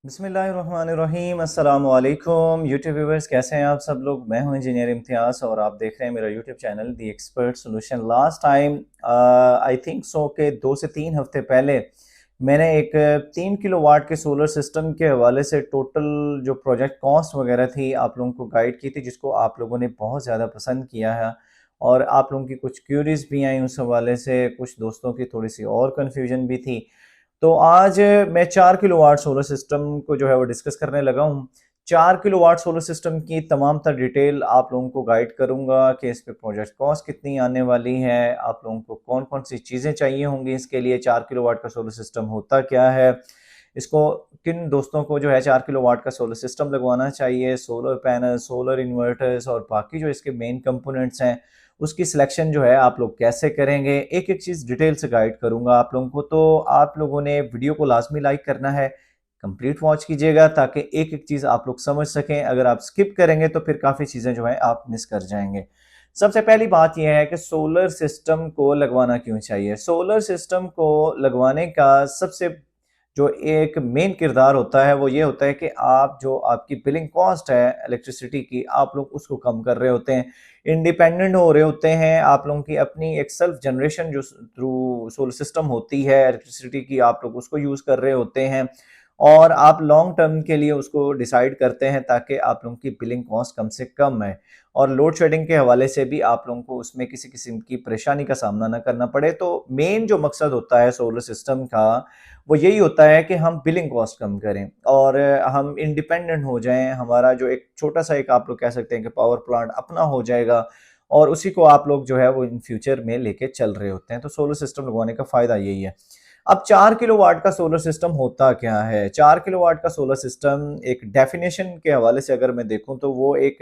बिस्मिल्लाहिर्रहमानिर्रहीम अस्सलाम वालेकुम यूट्यूब व्यूवर्स, कैसे हैं आप सब लोग। मैं हूं इंजीनियर इम्तियाज़ और आप देख रहे हैं मेरा YouTube channel the expert solution. Last time I think so के 2 से 3 हफ्ते पहले मैंने एक 3 किलोवाट के सोलर सिस्टम के हवाले से टोटल जो प्रोजेक्ट कॉस्ट वगैरह थी आप लोगों को गाइड की थी, जिसको आप लोगों ने बहुत ज़्यादा पसंद किया है और आप लोगों की कुछ क्यूरीज भी आई उस हवाले से, कुछ दोस्तों की थोड़ी सी और कन्फ्यूजन भी थी। तो आज मैं 4 किलोवाट सोलर सिस्टम को जो है वो डिस्कस करने लगा हूँ। 4 किलोवाट सोलर सिस्टम की तमाम तर डिटेल आप लोगों को गाइड करूंगा कि इस पे प्रोजेक्ट कॉस्ट कितनी आने वाली है, आप लोगों को कौन कौन सी चीज़ें चाहिए होंगी इसके लिए, 4 किलोवाट का सोलर सिस्टम होता क्या है, इसको किन दोस्तों को जो है 4 किलोवाट का सोलर सिस्टम लगवाना चाहिए, सोलर पैनल, सोलर इन्वर्टर्स और बाकी जो इसके मेन कंपोनेंट्स हैं उसकी सिलेक्शन जो है आप लोग कैसे करेंगे, एक एक चीज़ डिटेल से गाइड करूंगा आप लोगों को। तो आप लोगों ने वीडियो को लाजमी लाइक करना है, कंप्लीट वॉच कीजिएगा ताकि एक एक चीज़ आप लोग समझ सकें। अगर आप स्किप करेंगे तो फिर काफ़ी चीज़ें जो है आप मिस कर जाएंगे। सबसे पहली बात यह है कि सोलर सिस्टम को लगवाना क्यों चाहिए। सोलर सिस्टम को लगवाने का सबसे जो एक मेन किरदार होता है वो ये होता है कि आप जो आपकी बिलिंग कॉस्ट है इलेक्ट्रिसिटी की, आप लोग उसको कम कर रहे होते हैं, इंडिपेंडेंट हो रहे होते हैं। आप लोगों की अपनी एक सेल्फ जनरेशन जो थ्रू सोलर सिस्टम होती है इलेक्ट्रिसिटी की, आप लोग उसको यूज़ कर रहे होते हैं और आप लॉन्ग टर्म के लिए उसको डिसाइड करते हैं ताकि आप लोगों की बिलिंग कॉस्ट कम से कम है और लोड शेडिंग के हवाले से भी आप लोगों को उसमें किसी किस्म की परेशानी का सामना ना करना पड़े। तो मेन जो मकसद होता है सोलर सिस्टम का वो यही होता है कि हम बिलिंग कॉस्ट कम करें और हम इंडिपेंडेंट हो जाएं। हमारा जो एक छोटा सा एक आप लोग कह सकते हैं कि पावर प्लांट अपना हो जाएगा और उसी को आप लोग जो है वो इन फ्यूचर में लेके चल रहे होते हैं। तो सोलर सिस्टम लगवाने का फायदा यही है। अब 4 किलोवाट का सोलर सिस्टम होता क्या है। 4 किलोवाट का सोलर सिस्टम एक डेफिनेशन के हवाले से अगर मैं देखूं तो वो एक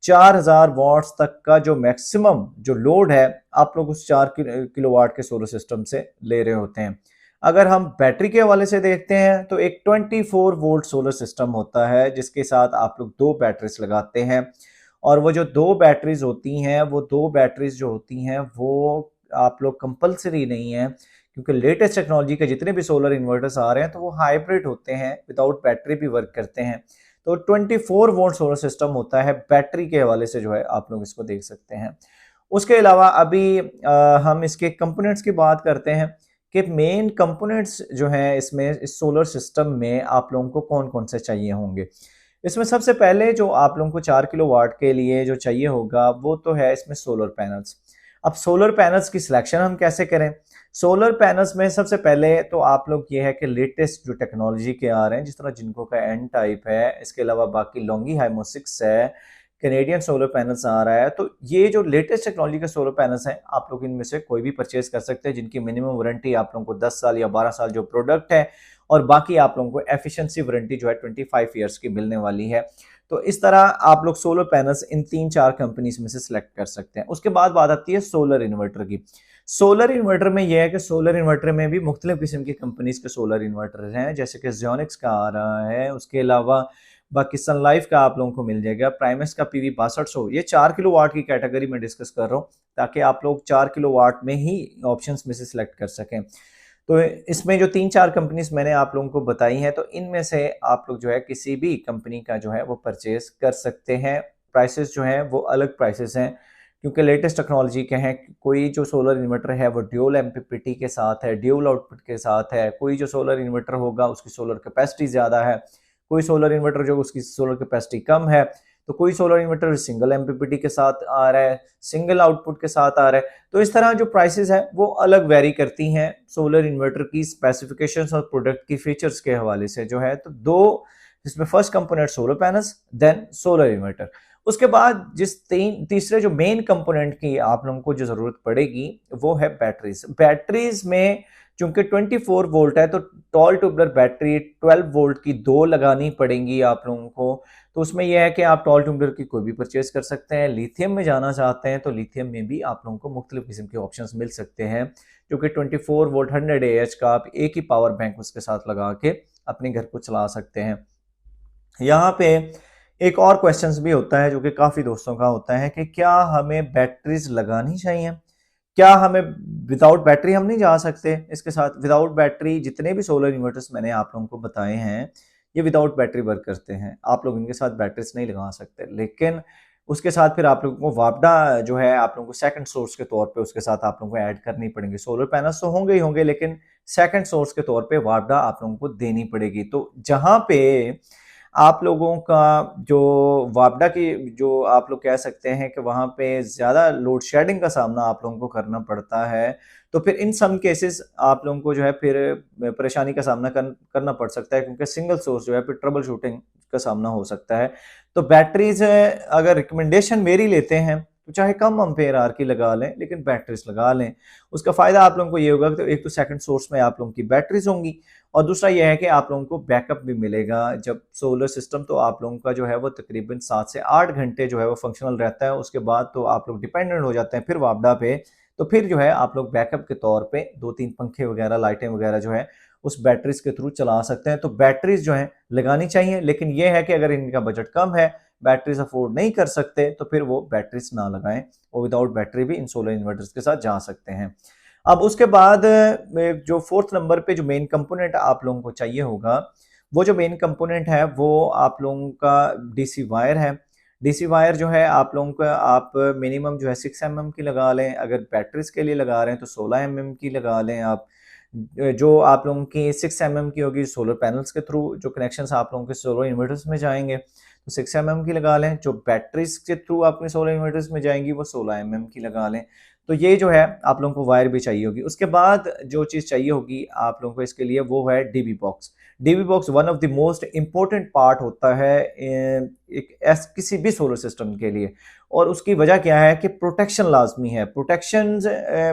4000 वॉट्स तक का जो मैक्सिमम जो लोड है आप लोग उस 4 किलोवाट के सोलर सिस्टम से ले रहे होते हैं। अगर हम बैटरी के हवाले से देखते हैं तो एक 24 वोल्ट सोलर सिस्टम होता है जिसके साथ आप लोग 2 बैटरीज लगाते हैं और वो जो 2 बैटरीज होती हैं वो 2 बैटरीज जो होती हैं वो आप लोग कंपलसरी नहीं है, क्योंकि लेटेस्ट टेक्नोलॉजी के जितने भी सोलर इन्वर्टर्स आ रहे हैं तो वो हाइब्रिड होते हैं, विदाउट बैटरी भी वर्क करते हैं। तो 24 वोल्ट सोलर सिस्टम होता है बैटरी के हवाले से जो है आप लोग इसको देख सकते हैं। उसके अलावा अभी हम इसके कंपोनेंट्स की बात करते हैं कि मेन कंपोनेंट्स जो हैं इसमें इस सोलर सिस्टम में आप लोगों को कौन कौन से चाहिए होंगे। इसमें सबसे पहले जो आप लोगों को 4 किलोवाट के लिए जो चाहिए होगा वो तो है इसमें सोलर पैनल्स। अब सोलर पैनल्स की सिलेक्शन हम कैसे करें। सोलर पैनल्स में सबसे पहले तो आप लोग ये है कि लेटेस्ट जो टेक्नोलॉजी के आ रहे हैं, जिस तरह जिनको का एन टाइप है, इसके अलावा बाकी लॉन्गी हाइमो 6 है, कैनेडियन सोलर पैनल्स आ रहा है। तो ये जो लेटेस्ट टेक्नोलॉजी के सोलर पैनल्स हैं आप लोग इनमें से कोई भी परचेज कर सकते हैं, जिनकी मिनिमम वारंटी आप लोगों को 10 साल या 12 साल जो प्रोडक्ट है और बाकी आप लोगों को एफिशिएंसी वारंटी जो है 25 ईयर्स की मिलने वाली है। तो इस तरह आप लोग सोलर पैनल्स इन 3-4 कंपनीज में से सिलेक्ट कर सकते हैं। उसके बाद बात आती है सोलर इन्वर्टर की। सोलर इन्वर्टर में यह है कि सोलर इन्वर्टर में भी मुख्तलिफ किस्म की कंपनीज के सोलर इन्वर्टर हैं, जैसे कि जियोनिक्स का आ रहा है, उसके अलावा बाकी सन लाइफ का आप लोगों को मिल जाएगा, प्राइमस का पीवी 6200। ये 4 किलोवाट की कैटेगरी में डिस्कस कर रहा हूँ ताकि आप लोग 4 किलोवाट में ही ऑप्शंस में से सिलेक्ट कर सकें। तो इसमें जो 3-4 कंपनीज मैंने आप लोगों को बताई हैं तो इनमें से आप लोग जो है किसी भी कंपनी का जो है वो परचेज कर सकते हैं। प्राइसेस जो हैं वो अलग प्राइसेस हैं क्योंकि लेटेस्ट टेक्नोलॉजी के हैं। कोई जो सोलर इन्वर्टर है वो ड्यूल एमपीपीटी के साथ है, ड्यूल आउटपुट के साथ है। कोई जो सोलर इन्वर्टर होगा उसकी सोलर कैपेसिटी ज़्यादा है, कोई सोलर इन्वर्टर जो उसकी सोलर कैपेसिटी कम है। तो कोई सोलर इन्वर्टर सिंगल एमपीपीटी के साथ आ रहा है, सिंगल आउटपुट के साथ आ रहा है। तो इस तरह जो प्राइसेस हैं वो अलग वेरी करती हैं सोलर इन्वर्टर की स्पेसिफिकेशंस और प्रोडक्ट की फीचर्स के हवाले से जो है। तो दो जिसमें first component solar panels, then solar inverter. उसके बाद तीसरे जो मेन कंपोनेंट की आप लोगों को जो जरूरत पड़ेगी वो है बैटरीज। बैटरीज में चूंकि 24 वोल्ट है तो टॉल ट्यूबलर बैटरी 12 वोल्ट की 2 लगानी पड़ेंगी आप लोगों को। तो उसमें यह है कि आप टॉल ट्यूबलर की कोई भी परचेज कर सकते हैं। लिथियम में जाना चाहते हैं तो लिथियम में भी आप लोगों को मुख्तलिफ किस्म के ऑप्शंस मिल सकते हैं, जो कि 24 वोल्ट 100 AH का आप एक ही पावर बैंक उसके साथ लगा के अपने घर को चला सकते हैं। यहाँ पे एक और क्वेश्चंस भी होता है जो कि काफ़ी दोस्तों का होता है कि क्या हमें बैटरीज लगानी चाहिए, क्या हमें विदाउट बैटरी हम नहीं जा सकते। इसके साथ विदाउट बैटरी जितने भी सोलर इन्वर्टर्स मैंने आप लोगों को बताए हैं ये विदाउट बैटरी वर्क करते हैं, आप लोग इनके साथ बैटरीज नहीं लगा सकते। लेकिन उसके साथ फिर आप लोगों को वापडा जो है आप लोगों को सेकंड सोर्स के तौर पे उसके साथ आप लोगों को ऐड करनी पड़ेगी। सोलर पैनल्स तो होंगे ही होंगे, लेकिन सेकंड सोर्स के तौर पे वापडा आप लोगों को देनी पड़ेगी। तो जहां पे आप लोगों का जो वापडा की जो आप लोग कह सकते हैं कि वहां पे ज्यादा लोड शेडिंग का सामना आप लोगों को करना पड़ता है, तो फिर इन सम केसेस आप लोगों को जो है फिर परेशानी का सामना करना पड़ सकता है, क्योंकि सिंगल सोर्स जो है फिर ट्रबल शूटिंग का सामना हो सकता है। तो बैटरीज अगर रिकमेंडेशन मेरी लेते हैं तो चाहे कम अम्पेयर आर की लगा लें, लेकिन बैटरीज लगा लें। उसका फायदा आप लोगों को ये होगा कि तो एक तो सेकंड सोर्स में आप लोगों की बैटरीज होंगी, और दूसरा यह है कि आप लोगों को बैकअप भी मिलेगा। जब सोलर सिस्टम तो आप लोगों का जो है वो तकरीबन 7 से 8 घंटे जो है वो फंक्शनल रहता है, उसके बाद तो आप लोग डिपेंडेंट हो जाते हैं फिर वापडा पे। तो फिर जो है आप लोग बैकअप के तौर पे 2-3 पंखे वगैरह लाइटें वगैरह जो है उस बैटरीज के थ्रू चला सकते हैं। तो बैटरीज जो है लगानी चाहिए, लेकिन यह है कि अगर इनका बजट कम है, बैटरीज अफोर्ड नहीं कर सकते, तो फिर वो बैटरीज ना लगाएं, वो विदाउट बैटरी भी इन सोलर इन्वर्टर्स के साथ जा सकते हैं। अब उसके बाद जो फोर्थ नंबर पे जो मेन कंपोनेंट आप लोगों को चाहिए होगा, वो जो मेन कंपोनेंट है वो आप लोगों का डीसी वायर है। डीसी वायर जो है आप लोगों का आप मिनिमम जो है 6 mm की लगा लें, अगर बैटरीज के लिए लगा रहे हैं तो 16 mm की लगा लें आप। जो आप लोगों की 6 mm की होगी सोलर पैनल्स के थ्रू जो कनेक्शंस आप लोगों के सोलर इन्वर्टर्स में जाएंगे तो 6 mm की लगा लें। जो बैटरीज के थ्रू अपने सोलर इन्वर्टर्स में जाएंगी वो 16 mm की लगा लें। तो ये जो है आप लोगों को वायर भी चाहिए होगी। उसके बाद जो चीज़ चाहिए होगी आप लोगों को इसके लिए वो है dB box. DB box one of the most important part होता है एक किसी भी सोलर सिस्टम के लिए, और उसकी वजह क्या है कि प्रोटेक्शन लाजमी है। प्रोटेक्शन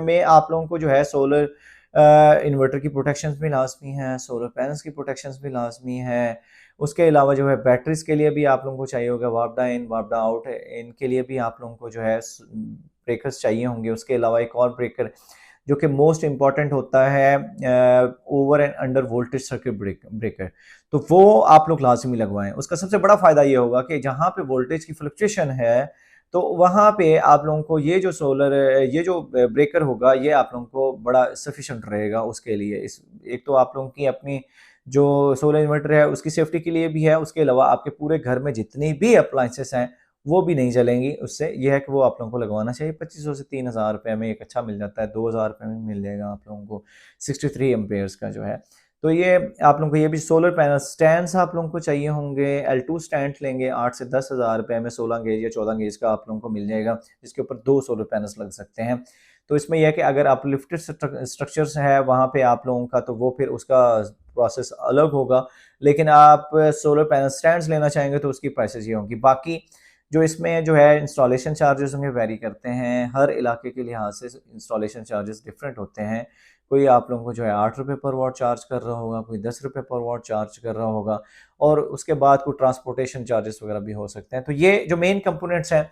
में आप लोगों को जो है सोलर इन्वर्टर की प्रोटेक्शन भी लाजमी है, सोलर पैनल्स की प्रोटेक्शन भी लाजमी है। उसके अलावा जो है बैटरीज के लिए भी आप लोगों को चाहिए होगा, वापडा इन वापडा आउट इनके लिए भी आप लोगों को जो है ब्रेकर्स चाहिए होंगे। उसके अलावा एक और ब्रेकर जो कि मोस्ट इंपॉर्टेंट होता है over and under voltage circuit breaker, तो वो आप लोग लाजमी लगवाएं। उसका सबसे बड़ा फायदा ये होगा कि जहां पे वोल्टेज की फ्लक्चुएशन है तो वहां पे आप लोगों को ये जो ब्रेकर होगा ये आप लोगों को बड़ा सफिशिएंट रहेगा उसके लिए। इस एक तो आप लोगों की अपनी जो सोलर इन्वर्टर है उसकी सेफ्टी के लिए भी है, उसके अलावा आपके पूरे घर में जितनी भी अप्लायंसेस हैं वो भी नहीं जलेंगी उससे। यह है कि वो आप लोगों को लगवाना चाहिए। 2500 से 3000 रुपये में एक अच्छा मिल जाता है, 2000 रुपये में मिल जाएगा आप लोगों को 63 एम्पेयर्स का जो है। तो ये आप लोगों को ये भी सोलर पैनल स्टैंड आप लोगों को चाहिए होंगे। L2 स्टैंड लेंगे 8 से 10,000 रुपये में 16 गेज या 14 गेज का आप लोगों को मिल जाएगा, जिसके ऊपर 2 सोलर पैनल्स लग सकते हैं। तो इसमें यह है कि अगर आप लिफ्टेड स्ट्रक्चर्स है वहाँ पे आप लोगों का, तो वो फिर उसका प्रोसेस अलग होगा, लेकिन आप सोलर पैनल स्टैंड्स लेना चाहेंगे तो उसकी प्राइसेस ये होंगी। बाकी जो इसमें जो है इंस्टॉलेशन चार्जेस होंगे वेरी करते हैं, हर इलाके के लिहाज से इंस्टॉलेशन चार्जेस डिफरेंट होते हैं। कोई आप लोगों को जो है 8 रुपये पर वॉट चार्ज कर रहा होगा, कोई 10 रुपये पर वॉट चार्ज कर रहा होगा, और उसके बाद कोई ट्रांसपोर्टेशन चार्जेस वगैरह भी हो सकते हैं। तो ये जो मेन कंपोनेंट्स हैं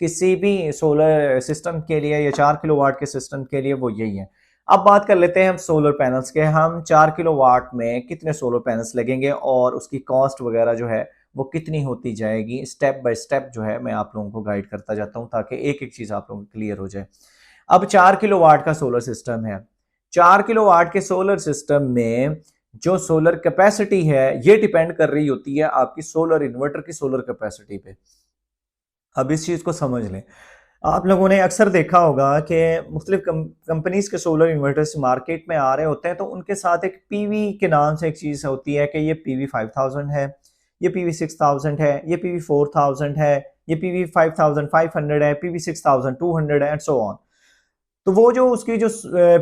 किसी भी सोलर सिस्टम के लिए या 4 किलोवाट के सिस्टम के लिए वो यही है। अब बात कर लेते हैं हम सोलर पैनल्स के। हम 4 किलोवाट में कितने सोलर पैनल्स लगेंगे और उसकी कॉस्ट वगैरह जो है वो कितनी होती जाएगी, स्टेप बाय स्टेप जो है मैं आप लोगों को गाइड करता जाता हूं ताकि एक एक चीज आप लोगों को क्लियर हो जाए। अब 4 किलोवाट का सोलर सिस्टम है। 4 किलोवाट के सोलर सिस्टम में जो सोलर कैपेसिटी है ये डिपेंड कर रही होती है आपकी सोलर इन्वर्टर की सोलर कैपेसिटी पे। अब इस चीज को समझ लें। आप लोगों ने अक्सर देखा होगा कि मुख्तलिफ कंपनीज के सोलर इन्वर्टर्स मार्केट में आ रहे होते हैं, तो उनके साथ एक पीवी के नाम से एक चीज होती है कि ये पीवी 5000 है, ये पीवी 6000 है, ये पीवी 4000 है, ये पीवी 5500 है, पीवी 6200 है एंड सो ऑन। तो वो जो उसकी जो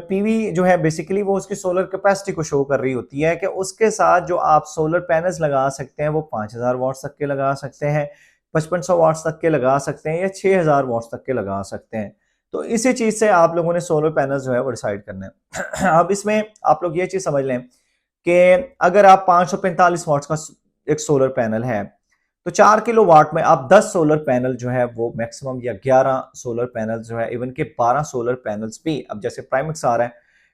पीवी जो है बेसिकली वो उसकी सोलर कैपेसिटी को शो कर रही होती है कि उसके साथ जो आप सोलर पैनल्स लगा सकते हैं वो 5000 वाट्स तक के लगा सकते हैं, 5500 वाट्स तक के लगा सकते हैं, या 6000 वाट्स तक के लगा सकते हैं। तो इसी चीज से आप लोगों ने सोलर पैनल जो है वो डिसाइड करना है। अब इसमें आप लोग ये चीज समझ लें कि अगर आप 545 वाट्स का एक सोलर पैनल है तो 4 किलोवाट में आप 10 सोलर पैनल जो है वो मैक्सिमम, या 11 सोलर पैनल जो है, इवन के 12 सोलर पैनल्स भी, अब जैसे प्राइमेक्स आ रहा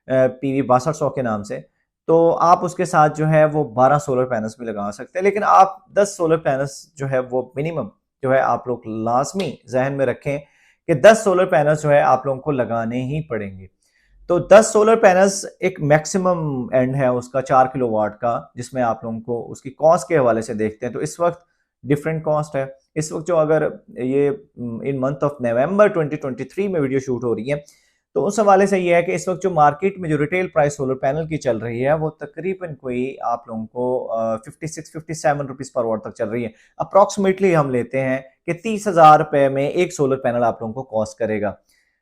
है पीवी 6200 के नाम से, तो आप उसके साथ जो है वो 12 सोलर पैनल्स भी लगा सकते हैं। लेकिन आप 10 सोलर पैनल्स जो है वो मिनिमम जो है आप लोग लाजमी जहन में रखें कि 10 सोलर पैनल्स जो है आप लोगों को लगाने ही पड़ेंगे। तो 10 सोलर पैनल्स एक मैक्सिमम एंड है उसका 4 किलोवाट का, जिसमें आप लोगों को उसकी कॉस्ट के हवाले से देखते हैं तो इस वक्त डिफरेंट कॉस्ट है। इस वक्त जो अगर ये इन मंथ ऑफ नवंबर 2023 में वीडियो शूट हो रही है तो उस हवाले से ये है कि इस वक्त जो मार्केट में जो रिटेल प्राइस सोलर पैनल की चल रही है वो तकरीबन कोई आप लोगों को 56-57 रुपीज पर वाट तक चल रही है। अप्रॉक्सीमेटली हम लेते हैं कि 30,000 रुपए में एक सोलर पैनल आप लोगों को कॉस्ट करेगा।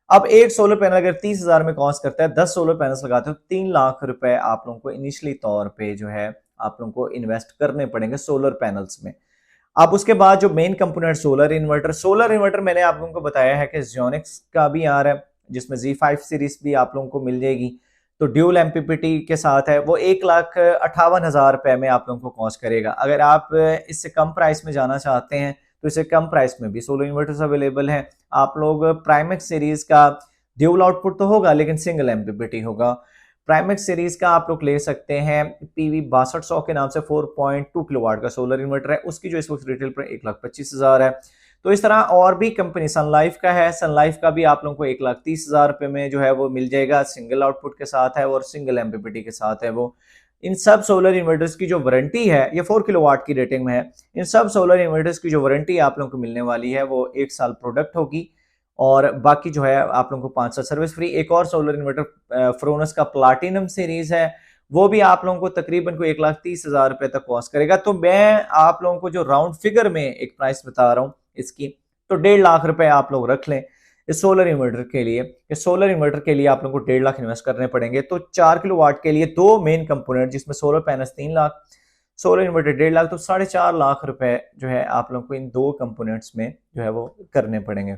अब एक सोलर पैनल अगर 30,000 में कॉस्ट करता है, 10 सोलर पैनल्स लगाते हो 3 लाख रुपए आप लोगों को इनिशियली तौर पे जो है आप लोगों को इन्वेस्ट करने पड़ेंगे सोलर पैनल्स में। अब उसके बाद जो मेन कंपोनेंट सोलर इन्वर्टर मैंने आप लोगों को बताया है कि ज़ियोनिक्स का भी आ रहा है, जिसमें Z5 सीरीज भी आप लोगों को मिल जाएगी। तो ड्यूल एमपीपीटी के साथ है, वो 1,58,000 रुपए में आप लोगों को कॉस्ट करेगा। अगर आप इससे कम प्राइस में जाना चाहते हैं तो इससे कम प्राइस में भी सोलर इन्वर्टर्स अवेलेबल हैं। आप लोग प्राइमेक्स सीरीज का ड्यूल आउटपुट तो होगा लेकिन सिंगल एमपीपीटी होगा। प्राइमेक्स सीरीज का आप लोग ले सकते हैं पीवी 6200 के नाम से 4.2 किलोवाट का सोलर इन्वर्टर है, उसकी जो इस वक्त रिटेल पर 1,25,000 है। तो इस तरह और भी कंपनी सन लाइफ का है, सन लाइफ का भी आप लोगों को 1,30,000 रुपए में जो है वो मिल जाएगा, सिंगल आउटपुट के साथ है और सिंगल एमपीपीटी के साथ है वो। इन सब सोलर इन्वर्टर्स की जो वारंटी है ये 4 किलोवाट की रेटिंग में है। इन सब सोलर इन्वर्टर्स की जो वारंटी आप लोगों को मिलने वाली है वो 1 साल प्रोडक्ट होगी और बाकी जो है आप लोगों को 5 साल सर्विस फ्री। एक और सोलर इन्वर्टर फ्रोनस का प्लाटिनम सीरीज है, वो भी आप लोगों को तकरीबन को 1,30,000 रुपए तक कॉस्ट करेगा। तो मैं आप लोगों को जो राउंड फिगर में एक प्राइस बता रहा हूँ इसकी, तो 1.5 लाख रुपए आप लोग रख लें इस सोलर इन्वर्टर के लिए। इस सोलर इन्वर्टर के लिए आप लोगों को 1.5 लाख इन्वेस्ट करने पड़ेंगे। तो 4 किलोवाट के लिए दो मेन कंपोनेंट जिसमें solar panels 3 lakh, solar inverter 1.5 lakh, तो 4.5 लाख रुपए जो है आप लोगों को इन दो कंपोनेंट्स में जो है वो करने पड़ेंगे।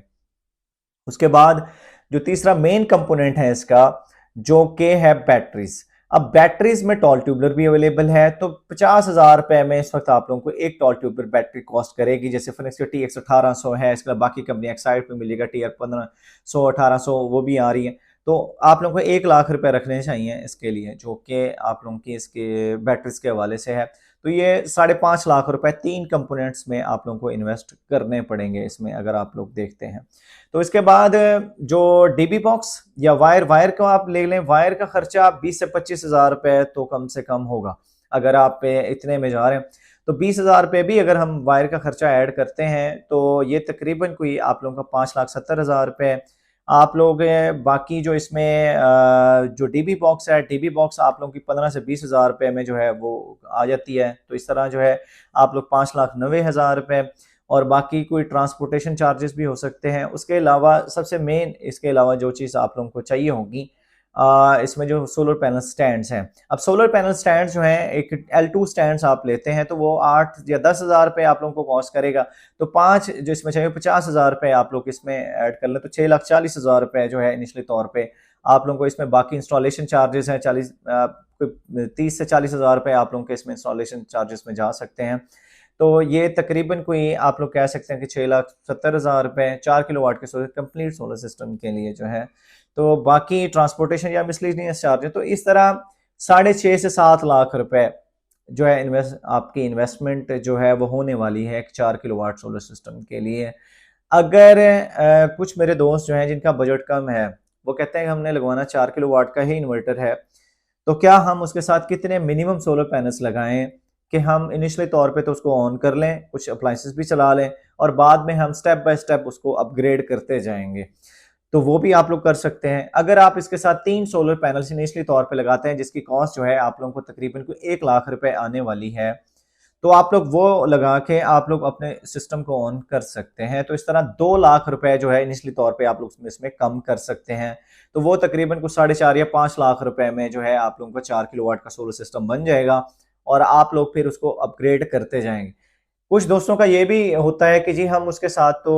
उसके बाद जो तीसरा मेन कंपोनेंट है इसका जो कि है बैटरीज। अब बैटरीज में टॉल ट्यूबलर भी अवेलेबल है, तो 50,000 रुपए में इस वक्त आप लोगों को एक टॉल ट्यूबलर बैटरी कॉस्ट करेगी। जैसे फिनिक्स की TX 1800 है, इसके बाकी कंपनी एक्साइड पे मिलेगा TR 1500 1800 वो भी आ रही है। तो आप लोगों को 1 लाख रुपए रखने चाहिए इसके लिए, जो कि आप लोगों की इसके बैटरीज के हवाले से है। तो ये 5.5 लाख रुपए 3 कंपोनेंट्स में आप लोगों को इन्वेस्ट करने पड़ेंगे इसमें, अगर आप लोग देखते हैं। तो इसके बाद जो डीबी बॉक्स या वायर को आप ले लें, वायर का खर्चा 20 से 25,000 रुपए तो कम से कम होगा। अगर आप इतने में जा रहे हैं तो 20,000 रुपए भी अगर हम वायर का खर्चा ऐड करते हैं तो ये तकरीबन कोई आप लोगों का 5,70,000 रुपए। आप लोग बाकी जो इसमें जो डीबी बॉक्स है, डीबी बॉक्स आप लोगों की 15 से 20,000 रुपए में जो है वो आ जाती है। तो इस तरह जो है आप लोग 5,90,000 रुपए, और बाकी कोई ट्रांसपोर्टेशन चार्जेस भी हो सकते हैं। उसके अलावा सबसे मेन इसके अलावा जो चीज़ आप लोगों को चाहिए होगी इसमें जो सोलर पैनल स्टैंड्स हैं। अब सोलर पैनल स्टैंड्स जो हैं, एक L2 स्टैंड्स आप लेते हैं तो वो 8 या 10,000 रुपये आप लोगों को कॉस्ट करेगा। तो 5 जो इसमें चाहिए 50,000 रुपये आप लोग इसमें ऐड कर लें तो 6,40,000 रुपये जो है इनिशियली तौर पे आप लोगों को इसमें। बाकी इंस्टॉलेशन चार्जेस हैं 30 से 40,000 रुपये आप लोगों के इसमें इंस्टॉलेशन चार्जेस में जा सकते हैं। तो ये तकरीबन कोई आप लोग कह सकते हैं कि 6,70,000 रुपये 4 किलोवाट के सोलर कंप्लीट सोलर सिस्टम के लिए जो है। तो बाकी ट्रांसपोर्टेशन या मिसलेनियस चार्ज है। तो इस तरह 6.5 से 7 लाख रुपए जो है आपकी इन्वेस्टमेंट जो है वो होने वाली है एक 4 किलोवाट सोलर सिस्टम के लिए। अगर कुछ मेरे दोस्त जो हैं जिनका बजट कम है, वो कहते हैं कि हमने लगवाना 4 किलोवाट का ही इन्वर्टर है, तो क्या हम उसके साथ कितने मिनिमम सोलर पैनल्स लगाएं कि हम इनिशियली तौर पे तो उसको ऑन कर लें, कुछ अप्लाइंसेस भी चला लें और बाद में हम स्टेप बाय स्टेप उसको अपग्रेड करते जाएंगे। तो वो भी आप लोग कर सकते हैं। अगर आप इसके साथ 3 सोलर पैनल्स इनिशियली तौर पे लगाते हैं जिसकी कॉस्ट जो है आप लोगों को तकरीबन 1 लाख रुपए आने वाली है, तो आप लोग वो लगा के आप लोग अपने सिस्टम को ऑन कर सकते हैं। तो इस तरह 2 लाख रुपए जो है इनिशियली तौर पे आप लोग इसमें कम कर सकते हैं। तो वो तकरीबन कुछ 4.5 या 5 लाख रुपए में जो है आप लोगों का 4 किलोवाट का सोलर सिस्टम बन जाएगा और आप लोग फिर उसको अपग्रेड करते जाएंगे। कुछ दोस्तों का ये भी होता है कि जी हम उसके साथ तो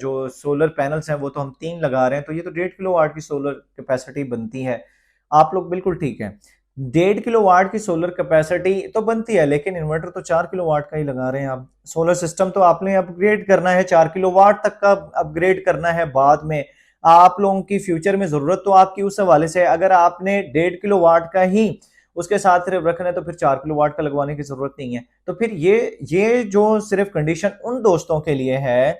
जो सोलर पैनल्स हैं वो तो हम 3 लगा रहे हैं, तो ये तो 1.5 किलोवाट की सोलर कैपेसिटी बनती है। आप लोग बिल्कुल ठीक है, 1.5 किलोवाट की सोलर कैपेसिटी तो बनती है, लेकिन इन्वर्टर तो 4 किलोवाट का ही लगा रहे हैं आप। सोलर सिस्टम तो आपने अपग्रेड करना है, 4 किलोवाट तक का अपग्रेड करना है बाद में। आप लोगों की फ्यूचर में जरूरत तो आपकी उस हवाले से, अगर आपने 1.5 किलोवाट का ही उसके साथ सिर्फ रखना है तो फिर 4 किलोवाट का लगवाने की जरूरत नहीं है। तो फिर ये जो सिर्फ कंडीशन उन दोस्तों के लिए है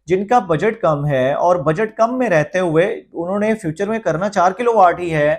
जिनका बजट कम है और बजट कम में रहते हुए उन्होंने फ्यूचर में करना 4 किलोवाट ही है,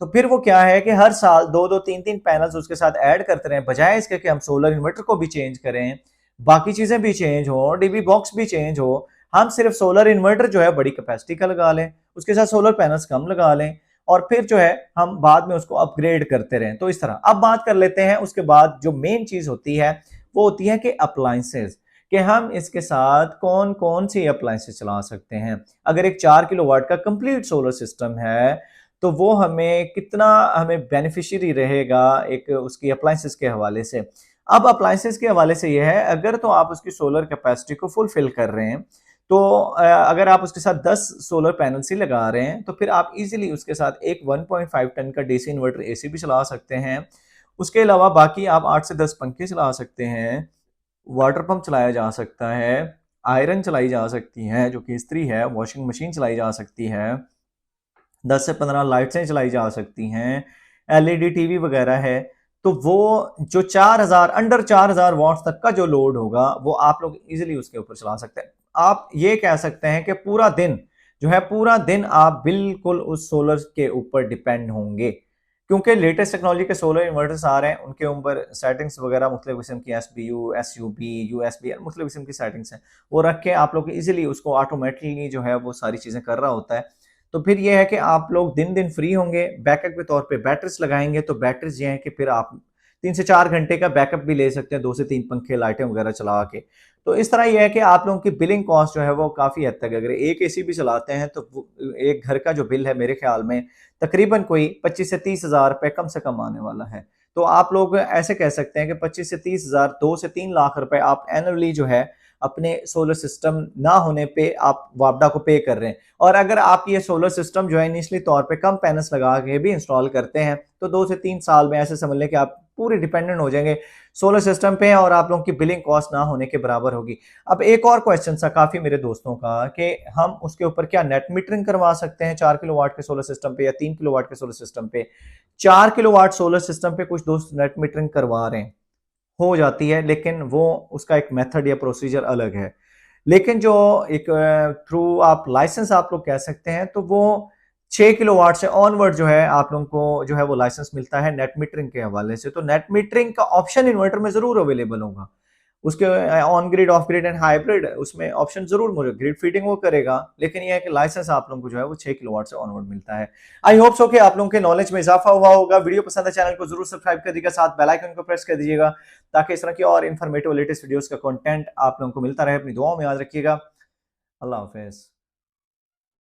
तो फिर वो क्या है कि हर साल 2-2 3-3 पैनल्स उसके साथ ऐड करते रहें, बजाय इसके कि हम सोलर इन्वर्टर को भी चेंज करें, बाकी चीजें भी चेंज हो, डीबी बॉक्स भी चेंज हो, हम सिर्फ सोलर इन्वर्टर जो है बड़ी कैपेसिटी का लगा लें, उसके साथ सोलर पैनल्स कम लगा लें और फिर जो है हम बाद में उसको अपग्रेड करते रहें। तो इस तरह अब बात कर लेते हैं उसके बाद जो मेन चीज होती है वो होती है कि अप्लायंसेज, कि हम इसके साथ कौन कौन सी अप्लायंसेज चला सकते हैं। अगर एक 4 किलोवाट का कंप्लीट सोलर सिस्टम है तो वो हमें कितना हमें बेनिफिशियरी रहेगा एक उसकी अप्लायंसेस के हवाले से। अब अप्लायंसेस के हवाले से यह है, अगर तो आप उसकी सोलर कैपेसिटी को फुलफिल कर रहे हैं तो अगर आप उसके साथ 10 सोलर पैनल्स ही लगा रहे हैं तो फिर आप इजीली उसके साथ एक 1.5 टन का डीसी इन्वर्टर एसी भी चला सकते हैं। उसके अलावा बाकी आप 8 से 10 पंखे चला सकते हैं, वाटर पंप चलाया जा सकता है, आयरन चलाई जा सकती है जो कि इस्त्री है, वॉशिंग मशीन चलाई जा सकती है, 10 से 15 लाइट्सें चलाई जा सकती हैं, एलईडी टीवी वगैरह है। तो वो जो 4000 अंडर 4000 वॉट्स तक का जो लोड होगा वो आप लोग इजीली उसके ऊपर चला सकते हैं। आप ये कह सकते हैं कि पूरा दिन जो है, पूरा दिन आप बिल्कुल उस सोलर के ऊपर डिपेंड होंगे, क्योंकि लेटेस्ट टेक्नोलॉजी के सोलर इन्वर्टर्स आ रहे हैं, उनके ऊपर सेटिंग्स वगैरह मुख्तलिफ किस्म की एसबीयू, एसयूबी, यूएसबी मुख्तलिफ किस्म की सेटिंग्स हैं, वो रख के आप लोग इजीली उसको ऑटोमेटिकली जो है वो सारी चीज़ें कर रहा होता है। तो फिर ये है कि आप लोग दिन दिन फ्री होंगे, बैकअप के तौर पे बैटरीज लगाएंगे, तो बैटरीज ये है कि फिर आप 3 से 4 घंटे का बैकअप भी ले सकते हैं 2 से 3 पंखे लाइटें वगैरह चला के। तो इस तरह ये है कि आप लोगों की बिलिंग कॉस्ट जो है वो काफ़ी हद तक, अगर एक एसी भी चलाते हैं तो एक घर का जो बिल है मेरे ख्याल में तकरीबन कोई 25 से 30 हज़ार रुपये कम से कम आने वाला है। तो आप लोग ऐसे कह सकते हैं कि 25 से 30 हज़ार, 2 से 3 लाख रुपए आप एनुअली जो है अपने सोलर सिस्टम ना होने पे आप वापडा को पे कर रहे हैं। और अगर आप ये सोलर सिस्टम जो है इनिशियली तौर पे कम पैनल्स लगा के भी इंस्टॉल करते हैं तो 2 से 3 साल में ऐसे समझ लें कि आप पूरे डिपेंडेंट हो जाएंगे सोलर सिस्टम पे और आप लोगों की बिलिंग कॉस्ट ना होने के बराबर होगी। अब एक और क्वेश्चन था काफी मेरे दोस्तों का कि हम उसके ऊपर क्या नेट मीटरिंग करवा सकते हैं 4 किलोवाट के सोलर सिस्टम पे या 3 किलोवाट के सोलर सिस्टम पे। 4 किलोवाट सोलर सिस्टम पे कुछ दोस्त नेट मीटरिंग करवा रहे हैं, हो जाती है, लेकिन वो उसका एक मेथड या प्रोसीजर अलग है। लेकिन जो एक थ्रू आप लाइसेंस आप लोग कह सकते हैं तो वो 6 किलोवाट से ऑनवर्ड जो है आप लोगों को जो है वो लाइसेंस मिलता है नेट मीटरिंग के हवाले से। तो नेट मीटरिंग का ऑप्शन इन्वर्टर में जरूर अवेलेबल होगा, उसके on grid, of grid and hybrid उसमें ऑप्शन जरूर मौजूद, ग्रिड फीडिंग वो करेगा, लेकिन यह है कि लाइसेंस आप लोगों को जो है वो 6 किलोवाट से ऑनवर्ड मिलता है। आई होप सो कि आप लोगों के नॉलेज में इजाफा हुआ होगा। वीडियो पसंद है चैनल को जरूर सब्सक्राइब कर दीजिएगा, साथ बेल आइकन को प्रेस कर दीजिएगा ताकि इस तरह की और इन्फॉर्मेटिव लेटेस्ट वीडियोस का कंटेंट आप लोगों को मिलता रहे। अपनी दुआओं में याद रखिएगा। अल्लाह हाफिज।